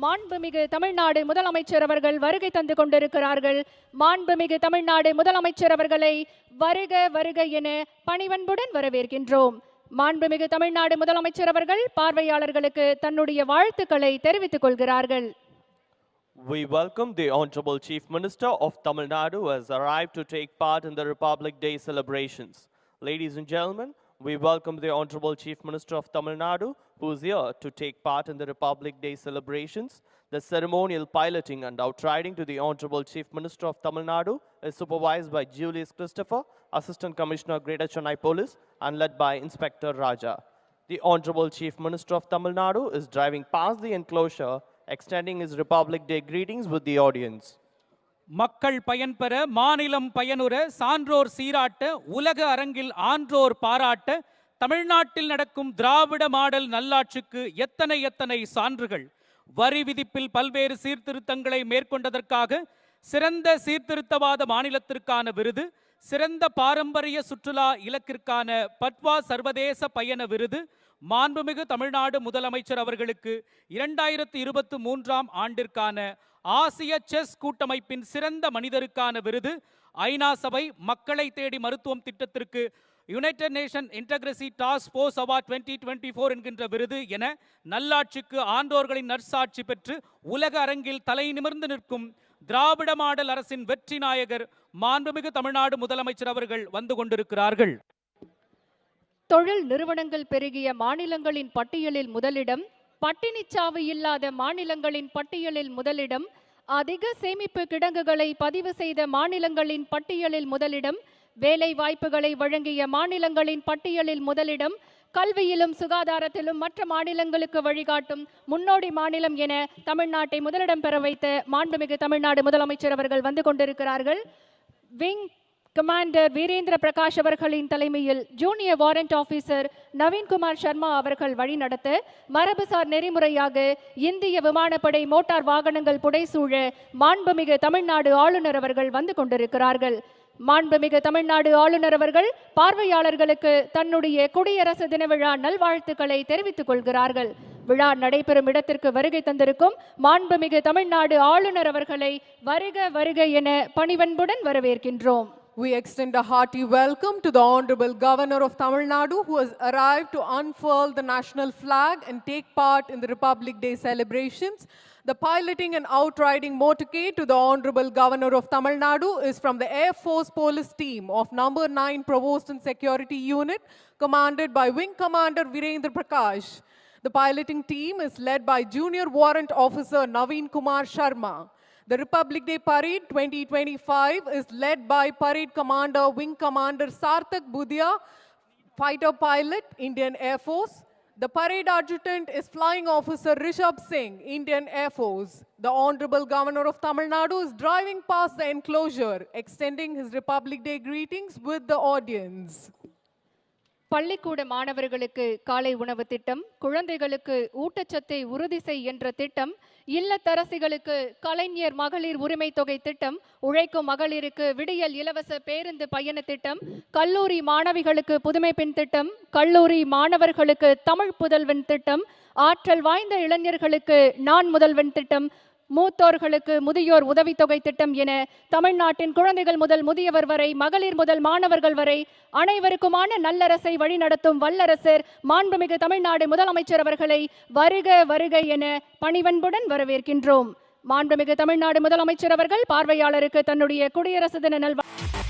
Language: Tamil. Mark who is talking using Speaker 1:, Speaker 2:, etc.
Speaker 1: மாண்புமிகு தமிழ்நாடு முதலமைச்சர் அவர்கள் வருகை தந்து கொண்டிருக்கிறார்கள். மாண்புமிகு தமிழ்நாடு முதலமைச்சர் அவர்களை வருக வருக என பணிவன்புடன் வரவேற்கின்றோம். மாண்புமிகு தமிழ்நாடு முதலமைச்சர் அவர்கள் பார்வையாளர்களுக்கு தன்னுடைய வாழ்த்துக்களை தெரிவித்துக் கொள்கிறார்கள்.
Speaker 2: We welcome the Honorable Chief Minister of Tamil Nadu who has arrived to take part in the Republic Day celebrations. Ladies and gentlemen, we welcome the Honorable Chief Minister of Tamil Nadu who is here to take part in the Republic Day celebrations. The ceremonial piloting and outriding to the Honorable Chief Minister of Tamil Nadu is supervised by Julius Christopher, Assistant Commissioner, Greater Chennai Police, and led by Inspector Raja. The Honorable Chief Minister of Tamil Nadu is driving past the enclosure, extending his Republic Day greetings with the audience.
Speaker 3: மக்கள் பயன்பெற மாநிலம் பயனுற சான்றோர் சீராட்ட உலக அரங்கில் ஆன்றோர் பாராட்ட தமிழ்நாட்டில் நடக்கும் திராவிட மாடல் நல்லாட்சிக்கு எத்தனை எத்தனை சான்றுகள். வரி விதிப்பில் பல்வேறு சீர்திருத்தங்களை மேற்கொண்டதற்காக சிறந்த சீர்திருத்தவாத மாநிலத்திற்கான விருது, சிறந்த பாரம்பரிய சுற்றுலா இலக்கிற்கான பட்வா சர்வதேச பயண விருது, மாண்புமிகு தமிழ்நாடு முதலமைச்சர் அவர்களுக்கு 2023ஆம் ஆண்டிற்கான ஆசிய செஸ் கூட்டமைப்பின் சிறந்த மனிதருக்கான விருது, ஐநா சபை மக்களை தேடி மருத்துவம் திட்டத்திற்கு United Nation Interagency Task Force Award 2024 என்கின்ற விருது என நல்லாட்சிக்கு ஆண்டோர்களின் நற்சாட்சி பெற்று உலக அரங்கில் தலை நிமிர்ந்து நிற்கும் திராவிட மாடல் அரசின் வெற்றி நாயகர் மாண்புமிகு தமிழ்நாடு முதலமைச்சர் அவர்கள் வந்து கொண்டிருக்கிறார்கள்.
Speaker 1: தொழில் நிறுவனங்கள் பெருகிய மாநிலங்களின் பட்டியலில் முதலிடம், பட்டினிச்சாவு இல்லாத மாநிலங்களின் பட்டியலில் முதலிடம், அதிக சேமிப்பு கிடங்குகளை பதிவு செய்த மாநிலங்களின் பட்டியலில் முதலிடம், வேலை வாய்ப்புகளை வழங்கிய மாநிலங்களின் பட்டியலில் முதலிடம், கல்வியிலும் சுகாதாரத்திலும் மற்ற மாநிலங்களுக்கு வழிகாட்டும் முன்னோடி மாநிலம் என தமிழ்நாட்டை முதலிடம் பெற வைத்த மாண்புமிகு தமிழ்நாடு முதலமைச்சர் அவர்கள் வந்து கொண்டிருக்கிறார்கள். விங் கமாண்டர் வீரேந்திர பிரகாஷ் அவர்களின் தலைமையில் junior warrant officer Naveenkumar Sharma அவர்கள் வழிநடத்த மரபுசார் நெறிமுறையாக இந்திய விமானப்படை மோட்டார் வாகனங்கள் புடைசூழ மாண்புமிகு தமிழ்நாடு ஆளுநர் அவர்கள் வந்து கொண்டிருக்கிறார்கள். மாண்புமிகு தமிழ்நாடு ஆளுநர் அவர்கள் பார்வையாளர்களுக்கு தன்னுடைய குடியரசு தின விழா நல்வாழ்த்துக்களை தெரிவித்துக் கொள்கிறார்கள். விழா நடைபெறும் இடத்திற்கு வருகை தந்திருக்கும் மாண்புமிகு தமிழ்நாடு ஆளுநர் அவர்களை வருக வருக என பணிவன்புடன் வரவேற்கின்றோம்.
Speaker 4: We extend a hearty welcome to the Honorable Governor of Tamil Nadu who has arrived to unfurl the national flag and take part in the Republic Day celebrations. The piloting and outriding motorcade to the Honorable Governor of Tamil Nadu is from the Air Force Police Team of number 9 Provost and Security Unit commanded by Wing Commander Virendra Prakash. The piloting team is led by Junior Warrant Officer Naveen Kumar Sharma. The Republic Day Parade 2025 is led by Parade Commander Wing Commander Sarthak Budhia, Fighter Pilot, Indian Air Force. The Parade Adjutant is Flying Officer Rishabh Singh, Indian Air Force. The Honorable Governor of Tamil Nadu is driving past the enclosure, extending his Republic Day greetings with the audience.
Speaker 1: பள்ளிக்கூட மாணவர்களுக்கு காலை உணவு திட்டம், குழந்தைகளுக்கு ஊட்டச்சத்தை உறுதி செய் என்ற திட்டம், இல்லத்தரசிகளுக்கு கலைஞர் மகளிர் உரிமை தொகை திட்டம், உழைக்கும் மகளிருக்கு விடியல் இலவச பேருந்து பயண திட்டம், கல்லூரி மாணவிகளுக்கு புதுமை பெண் திட்டம், கல்லூரி மாணவர்களுக்கு தமிழ் புதல்வன் திட்டம், ஆற்றல் வாய்ந்த இளைஞர்களுக்கு நான் முதல்வன் திட்டம், மூத்தோர்களுக்கு முதியோர் உதவித்தொகை திட்டம் என தமிழ்நாட்டின் குழந்தைகள் முதல் முதியவர் வரை, மகளிர் முதல் மாணவர்கள் வரை அனைவருக்குமான நல்லரசை வழிநடத்தும் வல்லரசர் மாண்புமிகு தமிழ்நாடு முதலமைச்சர் அவர்களை வருக வருக என பணிவன்புடன் வரவேற்கின்றோம். மாண்புமிகு தமிழ்நாடு முதலமைச்சர் அவர்கள் பார்வையாளருக்கு தன்னுடைய குடியரசு தின நல்வாழ்த்துக்களை